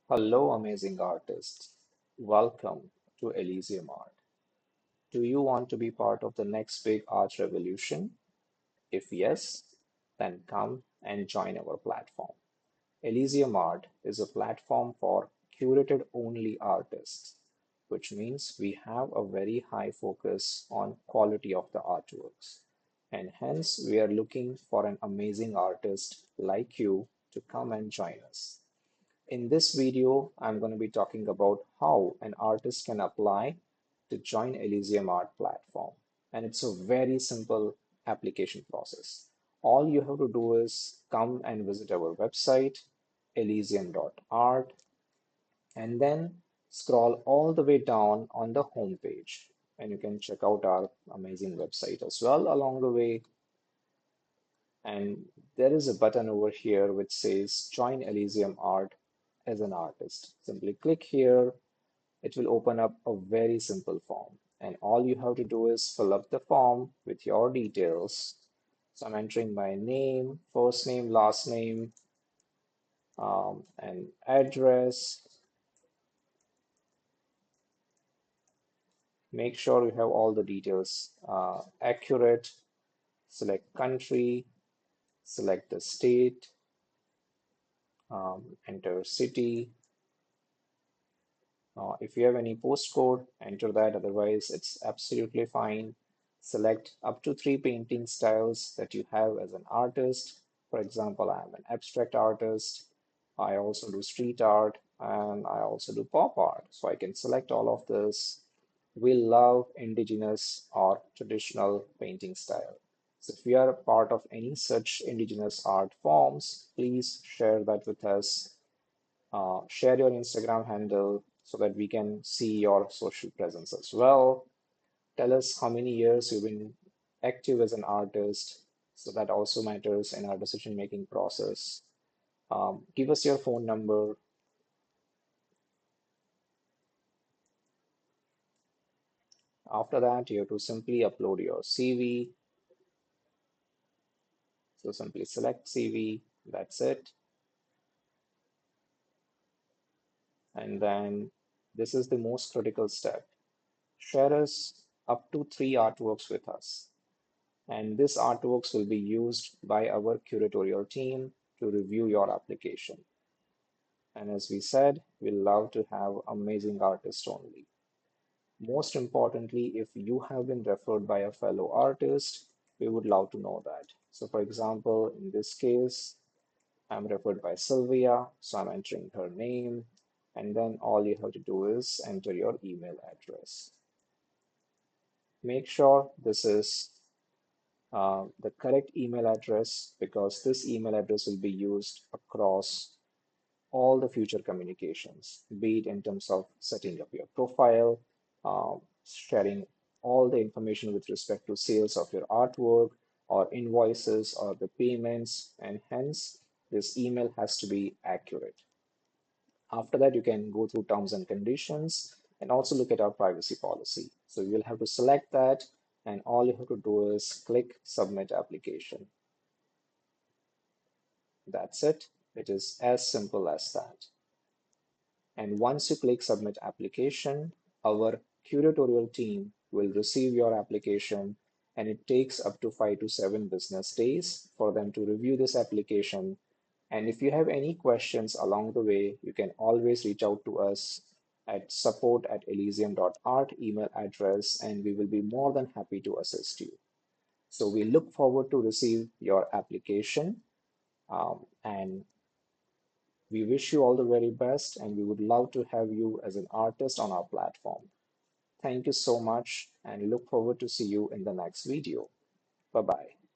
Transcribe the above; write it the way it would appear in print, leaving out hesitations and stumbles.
Hello, amazing artists. Welcome to Elisium Art. Do you want to be part of the next big art revolution? If yes, then come and join our platform. Elisium Art is a platform for curated only artists, which means we have a very high focus on quality of the artworks. And hence, we are looking for an amazing artist like you to come and join us. In this video, I'm going to be talking about how an artist can apply to join Elisium Art platform. And it's a very simple application process. All you have to do is come and visit our website, elysium.art, and then scroll all the way down on the home page. And you can check out our amazing website as well along the way. And there is a button over here which says Join Elysium Art as an artist. Simply click here. It will open up a very simple form. And all you have to do is fill up the form with your details. So I'm entering my name, first name, last name, and address. Make sure you have all the details accurate. Select country, select the state, enter city. If you have any postcode, enter that. Otherwise, it's absolutely fine. Select up to 3 painting styles that you have as an artist. For example, I'm an abstract artist. I also do street art and I also do pop art. So I can select all of this. We love indigenous or traditional painting style. So if you are a part of any such indigenous art forms, please share that with us. Share your Instagram handle so that we can see your social presence as well. Tell us how many years you've been active as an artist. So that also matters in our decision-making process. Give us your phone number. After that, you have to simply upload your CV. So simply select CV. That's it. And then this is the most critical step. Share us up to 3 artworks with us. And this artworks will be used by our curatorial team to review your application. And as we said, we love to have amazing artists only. Most importantly, if you have been referred by a fellow artist, we would love to know that. So for example, in this case, I'm referred by Sylvia, so I'm entering her name, and then all you have to do is enter your email address. Make sure this is the correct email address because this email address will be used across all the future communications, be it in terms of setting up your profile, sharing all the information with respect to sales of your artwork or invoices or the payments, and hence this email has to be accurate. After that, you can go through terms and conditions and also look at our privacy policy. So you will have to select that, and all you have to do is click Submit Application. That's it. It is as simple as that. And once you click Submit Application, our curatorial team will receive your application, and it takes up to 5 to 7 business days for them to review this application. And if you have any questions along the way, you can always reach out to us at support@elysium.art email address, and we will be more than happy to assist you. So we look forward to receive your application, and we wish you all the very best, and we would love to have you as an artist on our platform. Thank you so much, and look forward to see you in the next video. Bye bye.